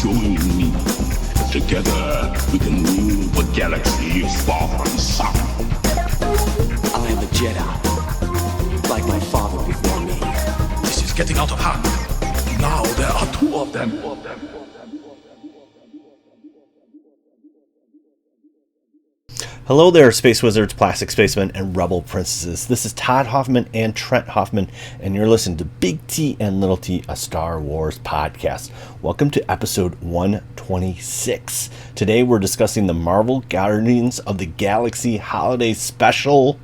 Join me. Together we can rule the galaxy far from sun. I am a Jedi, like my father before me. This is getting out of hand. Now there are two of them. Hello there, Space Wizards, Plastic Spacemen, and Rebel Princesses. This is Todd Hoffman and Trent Hoffman, and you're listening to Big T and Little T, a Star Wars podcast. Welcome to episode 126. Today we're discussing the Marvel Guardians of the Galaxy Holiday Special.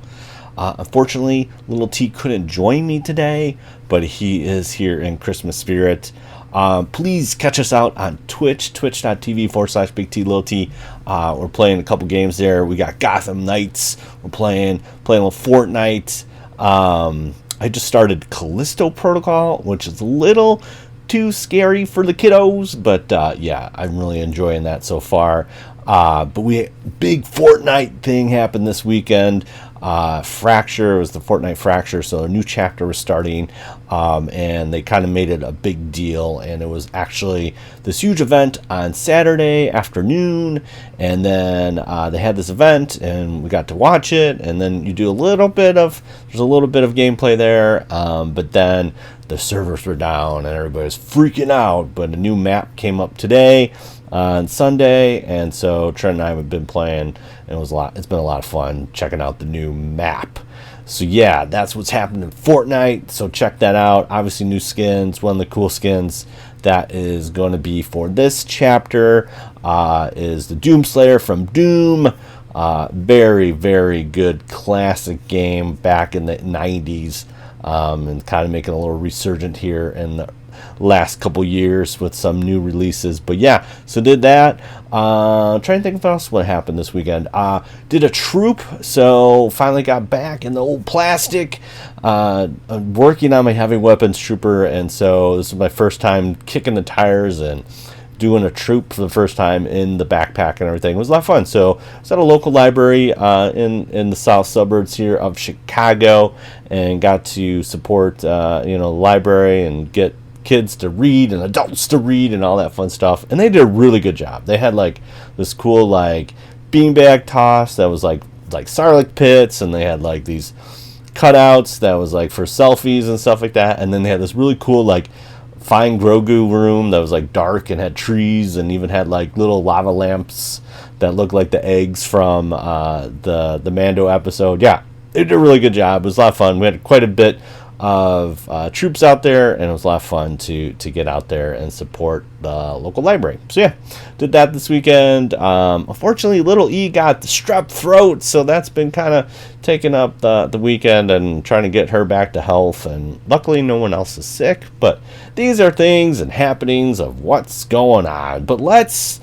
Unfortunately, Little T couldn't join me today, but he is here in Christmas spirit. Please catch us out on Twitch, twitch.tv/Big T Little T. We're playing a couple games there. We got Gotham Knights. We're playing a little Fortnite. I just started Callisto Protocol, which is a little too scary for the kiddos, but yeah, I'm really enjoying that so far. But big Fortnite thing happened this weekend. Fracture was the Fortnite Fracture, so a new chapter was starting, and they kind of made it a big deal, and it was actually this huge event on Saturday afternoon, and then they had this event, and we got to watch it, and then you do there's a little bit of gameplay there, but then the servers were down, and everybody was freaking out, but a new map came up today on Sunday, and so Trent and I have been playing, and it's been a lot of fun checking out the new map. So yeah, that's what's happening in Fortnite, so check that out. Obviously new skins. One of the cool skins that is going to be for this chapter is the Doomslayer from Doom. Very, very good classic game back in the 90s, and kind of making a little resurgent here in the last couple years with some new releases. But yeah, so did that. Trying to think of else what happened this weekend. Did a troop, so finally got back in the old plastic, working on my heavy weapons trooper, and so this is my first time kicking the tires and doing a troop for the first time in the backpack and everything. It was a lot of fun. So I was at a local library in the south suburbs here of Chicago, and got to support the library and get kids to read and adults to read and all that fun stuff, and they did a really good job. They had like this cool like beanbag toss that was like Sarlacc pits, and they had like these cutouts that was like for selfies and stuff like that, and then they had this really cool like Fine Grogu room that was like dark and had trees, and even had like little lava lamps that looked like the eggs from the Mando episode. Yeah, they did a really good job. It was a lot of fun. We had quite a bit of troops out there, and it was a lot of fun to get out there and support the local library. So yeah, did that this weekend. Unfortunately, little E got the strep throat, so that's been kind of taking up the weekend and trying to get her back to health, and luckily no one else is sick. But these are things and happenings of what's going on. But let's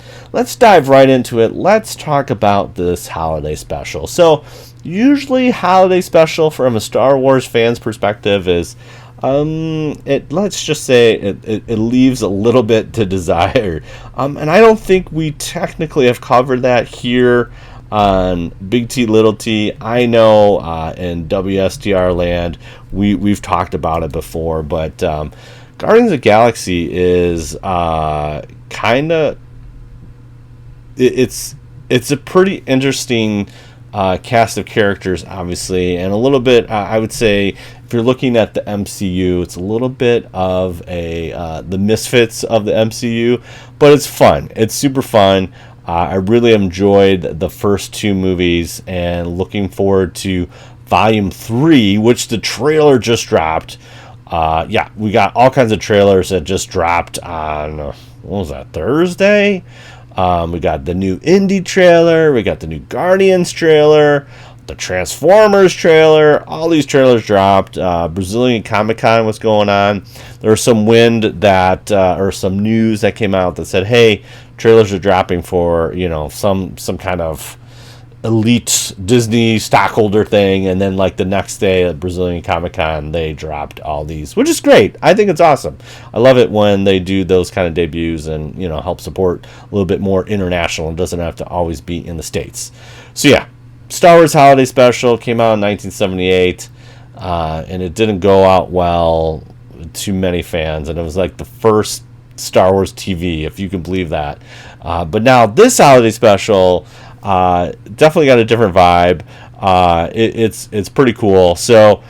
dive right into it. Let's talk about this holiday special. So usually holiday special from a Star Wars fan's perspective is let's just say it leaves a little bit to desire, and I don't think we technically have covered that here on Big T Little T. I know in WSTR land we've talked about it before, but Guardians of the Galaxy is kind of it's a pretty interesting cast of characters, obviously, and a little bit, I would say, if you're looking at the MCU, it's a little bit of the misfits of the MCU, but it's fun. It's super fun. I really enjoyed the first two movies, and looking forward to Volume 3, which the trailer just dropped. Yeah, we got all kinds of trailers that just dropped on, what was that, Thursday? We got the new Indie trailer, we got the new Guardians trailer, the Transformers trailer. All these trailers dropped. Brazilian Comic-Con was going on. There was some wind that, or some news that came out that said, hey, trailers are dropping for, some kind of elite Disney stockholder thing, and then like the next day at Brazilian Comic-Con they dropped all these, which is great. I think it's awesome. I love it when they do those kind of debuts and help support a little bit more international. It doesn't have to always be in the States. So yeah, Star Wars Holiday Special came out in 1978, and it didn't go out well to many fans, and it was like the first Star Wars TV, if you can believe that. But now this holiday special definitely got a different vibe. It's pretty cool. So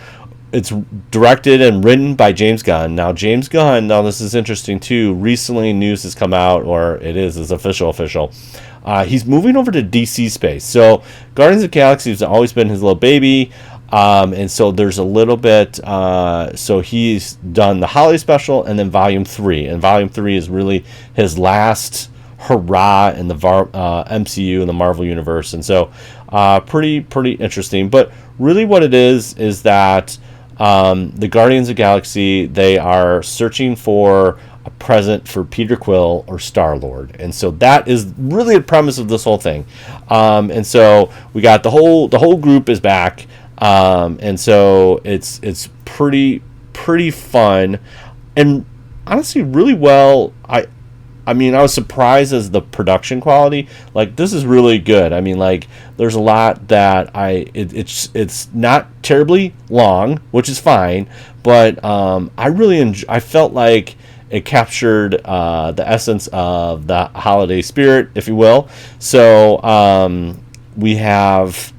it's directed and written by James Gunn. Now James Gunn, now this is interesting too. Recently news has come out, or it's official. He's moving over to DC space. So Guardians of the Galaxy has always been his little baby. And so there's a little bit, so he's done the holiday special and then volume 3. And volume 3 is really his last hurrah in the MCU and the Marvel universe. And so pretty interesting. But really what it is that the Guardians of the Galaxy, they are searching for a present for Peter Quill or Star-Lord. And so that is really the premise of this whole thing. And so we got the whole group is back. And so it's pretty fun and honestly really well. I mean, I was surprised as the production quality. Like, this is really good. I mean, like, there's a lot that it's not terribly long, which is fine, but I really I felt like it captured the essence of the holiday spirit, if you will. So we have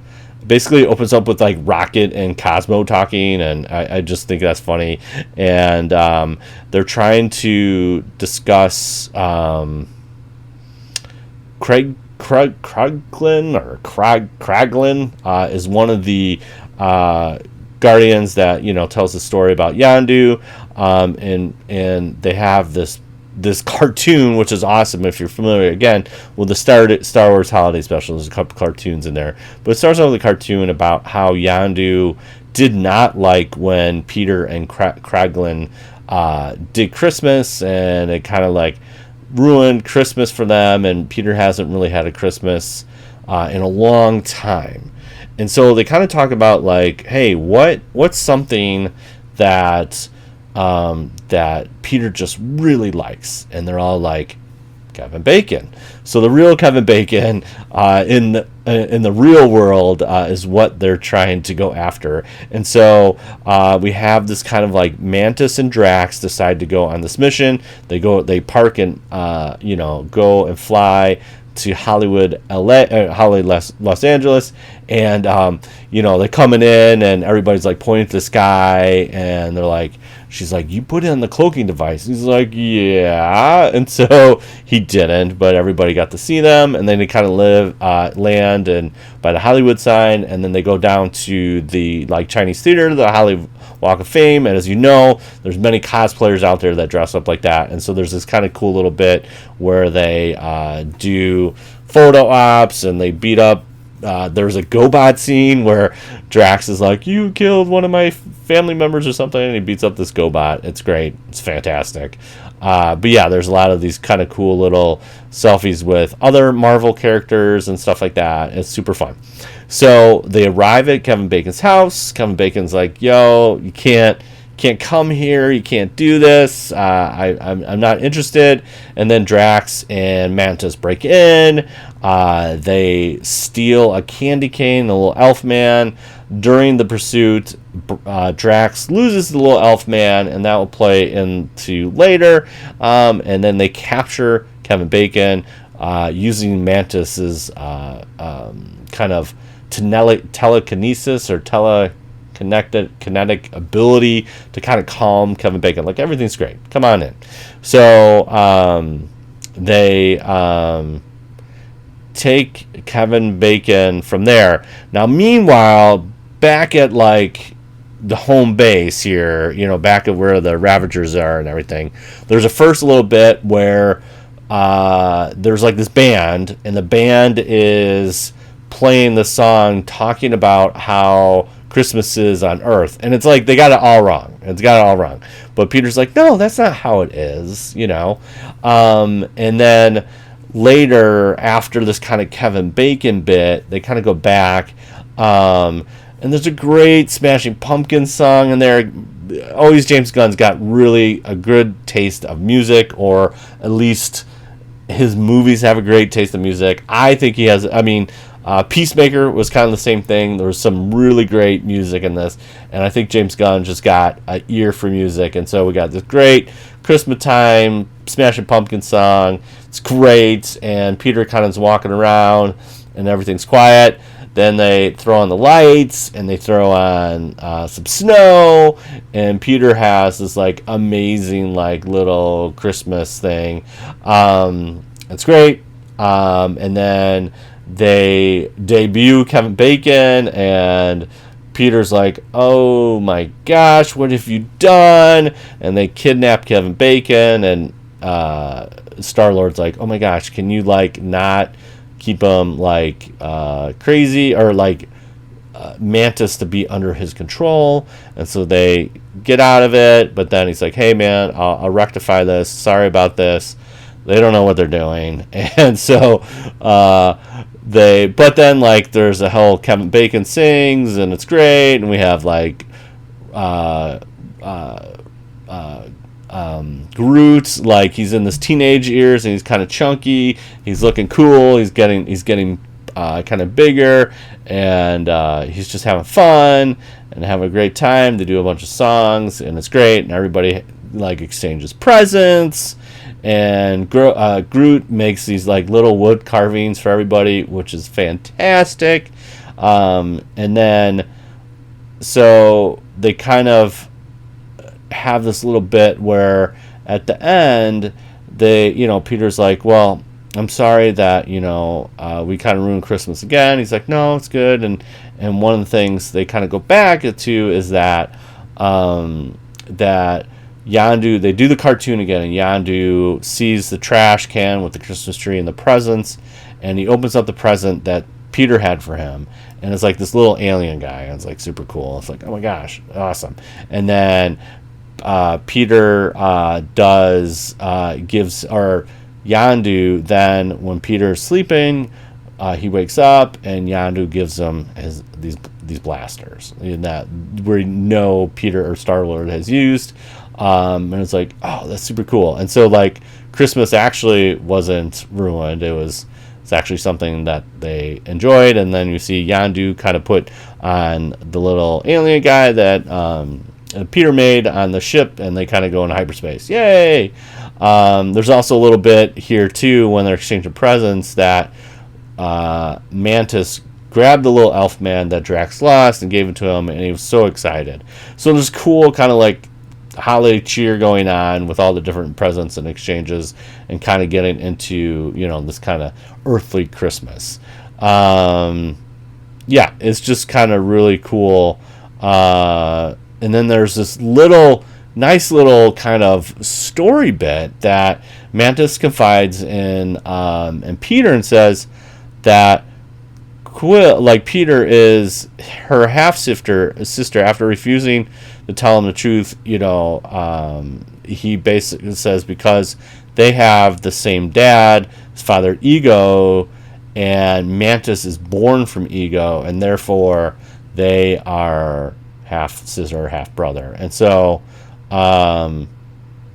basically opens up with like Rocket and Cosmo talking, and I just think that's funny. And they're trying to discuss Kraglin is one of the Guardians that tells the story about Yondu, and they have this cartoon, which is awesome if you're familiar again with the Star Wars holiday special. There's a couple cartoons in there, but it starts out with a cartoon about how Yondu did not like when Peter and Kraglin did Christmas, and it kind of like ruined Christmas for them, and Peter hasn't really had a Christmas in a long time. And so they kind of talk about like, hey, what's something that that Peter just really likes, and they're all like, Kevin Bacon. So the real Kevin Bacon in the real world is what they're trying to go after. And so we have this kind of like Mantis and Drax decide to go on this mission. They park and go and fly to Hollywood, Los Angeles, and they're coming in, and everybody's like pointing to the sky, and they're like, she's like, you put in the cloaking device. He's like, yeah. And so he didn't, but everybody got to see them, and then they kind of land and by the Hollywood sign, and then they go down to the like Chinese theater, the Hollywood Walk of Fame. And as you know, there's many cosplayers out there that dress up like that, and so there's this kind of cool little bit where they do photo ops and they beat up. There's a GoBot scene where Drax is like, you killed one of my family members or something, and he beats up this GoBot. It's great. It's fantastic. But yeah, there's a lot of these kind of cool little selfies with other Marvel characters and stuff like that. It's super fun. So they arrive at Kevin Bacon's house. Kevin Bacon's like, yo, you can't come here, you can't do this, I'm not interested. And then Drax and Mantis break in, they steal a candy cane, the little elf man. During the pursuit, Drax loses the little elf man, and that will play into later. And then they capture Kevin Bacon using Mantis's kind of telekinesis or kinetic ability to kind of calm Kevin Bacon. Like, everything's great. Come on in. So they take Kevin Bacon from there. Now, meanwhile, back at like the home base here, back at where the Ravagers are and everything, there's a first little bit where there's like this band, and the band is playing the song talking about how Christmas is on Earth, and it's like they got it all wrong. But Peter's like, no, that's not how it is, and then later, after this kind of Kevin Bacon bit, they kind of go back, and there's a great Smashing Pumpkins song in there. Always James Gunn's got really a good taste of music, or at least his movies have a great taste of music. I think he has. Peacemaker was kind of the same thing. There was some really great music in this, and I think James Gunn just got an ear for music, and so we got this great Christmas time Smashing Pumpkins song. It's great, and Peter kind of is walking around, and everything's quiet. Then they throw on the lights, and they throw on some snow, and Peter has this like amazing like little Christmas thing. It's great. And then they debut Kevin Bacon, and Peter's like, oh my gosh, what have you done? And they kidnap Kevin Bacon, and Star-Lord's like, oh my gosh, can you like not keep him like crazy, or like Mantis to be under his control? And so they get out of it, but then he's like, hey man, I'll rectify this, sorry about this. They don't know what they're doing. And so but then like there's a whole Kevin Bacon sings, and it's great, and we have like Groot, like he's in this teenage years, and he's kind of chunky, he's looking cool, he's getting kind of bigger, and he's just having fun and having a great time. They do a bunch of songs, and it's great, and everybody like exchanges presents, and Groot makes these like little wood carvings for everybody, which is fantastic. And then so they kind of have this little bit where at the end Peter's like, well, I'm sorry that we kind of ruined Christmas again. He's like, no, it's good. And one of the things they kind of go back to is that that Yondu, they do the cartoon again, and Yondu sees the trash can with the Christmas tree and the presents, and he opens up the present that Peter had for him, and it's like this little alien guy, and it's like super cool. It's like, oh my gosh, awesome. And then Peter gives, or Yondu, then when Peter's sleeping, he wakes up, and Yondu gives him these blasters that Peter or Star-Lord has used. And it's like, oh, that's super cool. And so like Christmas actually wasn't ruined. It's actually something that they enjoyed. And then you see Yondu kind of put on the little alien guy that Peter made on the ship, and they kind of go into hyperspace. Yay! There's also a little bit here too when they're exchanging presents that Mantis grabbed the little elf man that Drax lost and gave it to him, and he was so excited. So there's cool kind of like holiday cheer going on with all the different presents and exchanges, and kind of getting into this kind of earthly Christmas. It's just kind of really cool. And then there's this nice little kind of story bit that Mantis confides in Peter, and says that Quill, like Peter is her half-sister after refusing to tell him the truth. He basically says because they have the same dad, his father Ego, and Mantis is born from Ego, and therefore they are half sister, half brother. And so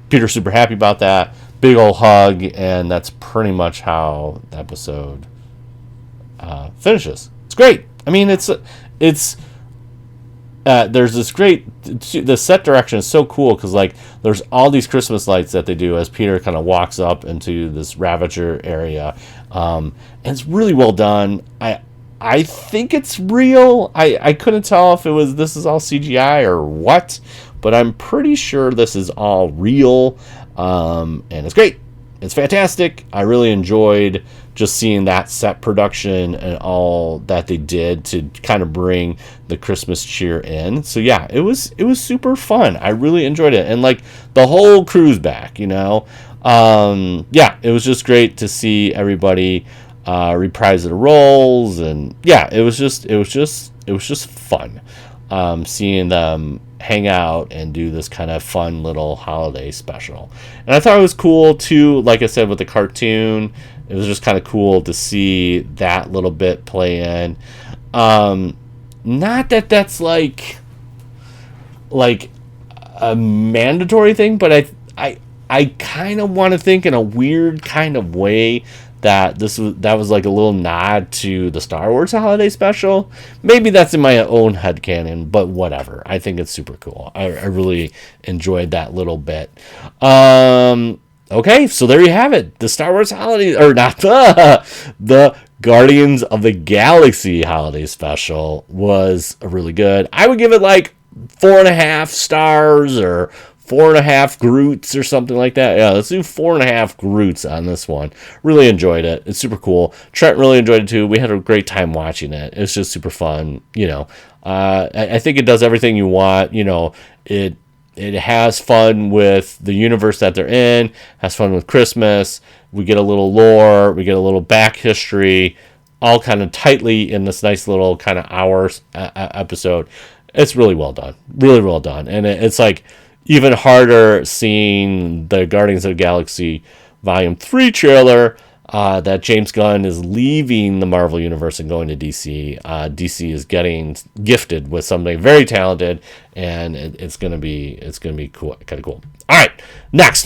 Peter's super happy about that. Big old hug, and that's pretty much how the episode finishes. It's great. I mean, it's there's this great, the set direction is so cool, because like there's all these Christmas lights that they do as Peter kind of walks up into this Ravager area, and it's really well done. I think it's real. I couldn't tell if this is all CGI or what, but I'm pretty sure this is all real, and it's great. It's fantastic. I really enjoyed just seeing that set production and all that they did to kind of bring the Christmas cheer in. So yeah, it was super fun. I really enjoyed it, and like the whole crew's back. It was just great to see everybody reprise their roles, and yeah, it was just fun seeing them hang out and do this kind of fun little holiday special. And I thought it was cool too, like I said, with the cartoon, it was just kind of cool to see that little bit play in. Not that that's like a mandatory thing, but I kind of want to think in a weird kind of way that that was like a little nod to the Star Wars holiday special. Maybe that's in my own headcanon, but whatever. I think it's super cool. I really enjoyed that little bit. Okay, so there you have it. The Star Wars holiday, or not, the Guardians of the Galaxy holiday special was really good. I would give it like 4.5 stars or 4.5 Groots or something like that. Yeah, let's do 4.5 Groots on this one. Really enjoyed it. It's super cool. Trent really enjoyed it too. We had a great time watching it. It's just super fun. I think it does everything you want. It has fun with the universe that they're in, has fun with Christmas. We get a little lore, we get a little back history, all kind of tightly in this nice little kind of hours episode. It's really well done. Really well done. And it's like even harder seeing the Guardians of the Galaxy Volume 3 trailer that James Gunn is leaving the Marvel Universe and going to DC. DC is getting gifted with somebody very talented, and it's gonna be cool, kind of cool. All right, our next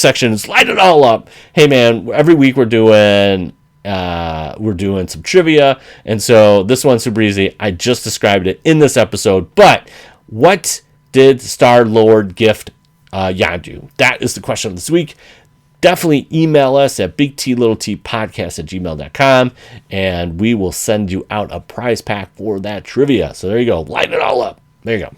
section is Light It All Up. Hey man, every week we're doing some trivia, and so this one's super easy. I just described it in this episode, but what did Star-Lord gift Yondu? That is the question of this week. Definitely email us at bigtlittlepodcast@gmail.com, and we will send you out a prize pack for that trivia. So there you go. Light it all up. There you go.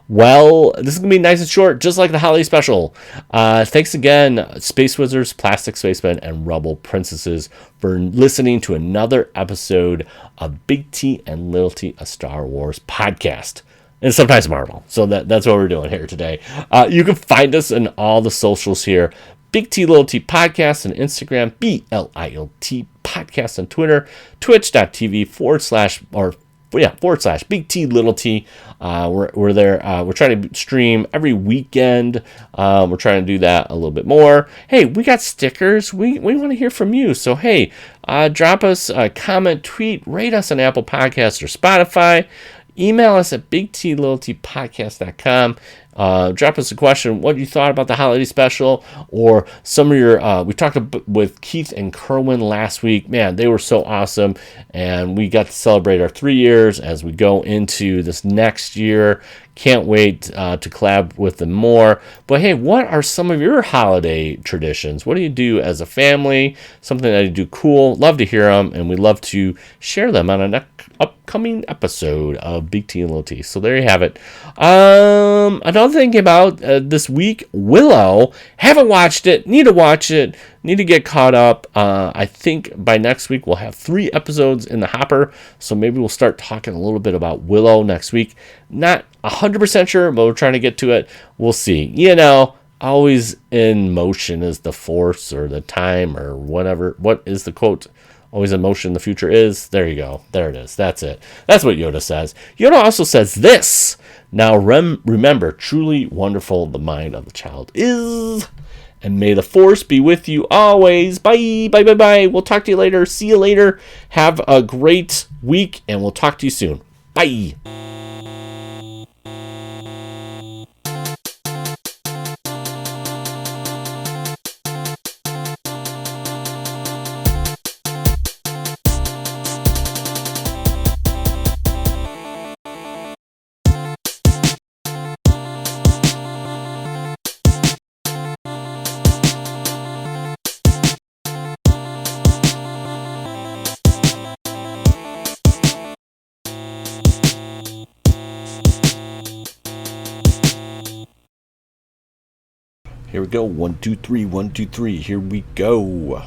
Well, this is going to be nice and short, just like the holiday special. Thanks again, Space Wizards, Plastic Spacemen, and Rebel Princesses for listening to another episode of Big T and Little T, a Star Wars podcast. And sometimes Marvel. So that's what we're doing here today. You can find us in all the socials here. Big T Little T Podcast on Instagram, BLILT Podcast on Twitter, twitch.tv// Big T Little T. We're there. We're trying to stream every weekend. We're trying to do that a little bit more. Hey, we got stickers. We want to hear from you. So hey, drop us a comment, tweet, rate us on Apple Podcasts or Spotify. Email us at bigtlittlepodcast.com. Drop us a question, what you thought about the holiday special, or some of your, we talked with Keith and Kerwin last week. Man, they were so awesome, and we got to celebrate our 3 years as we go into this next year. Can't wait to collab with them more. But hey, what are some of your holiday traditions? What do you do as a family? Something that you do cool. Love to hear them, and we love to share them on an upcoming episode of Big T and Little T. So there you have it. Another thing about this week, Willow. Haven't watched it. Need to watch it. Need to get caught up. I think by next week we'll have 3 episodes in the hopper. So maybe we'll start talking a little bit about Willow next week. Not 100% sure, but we're trying to get to it. We'll see. Always in motion is the force or the time or whatever. What is the quote? Always in motion, the future is. There you go. There it is. That's it. That's what Yoda says. Yoda also says this. Now remember, truly wonderful the mind of the child is. And may the force be with you always. Bye. Bye, bye, bye. We'll talk to you later. See you later. Have a great week, and we'll talk to you soon. Bye. Here we go. 1, 2, 3. 1, 2, 3. Here we go.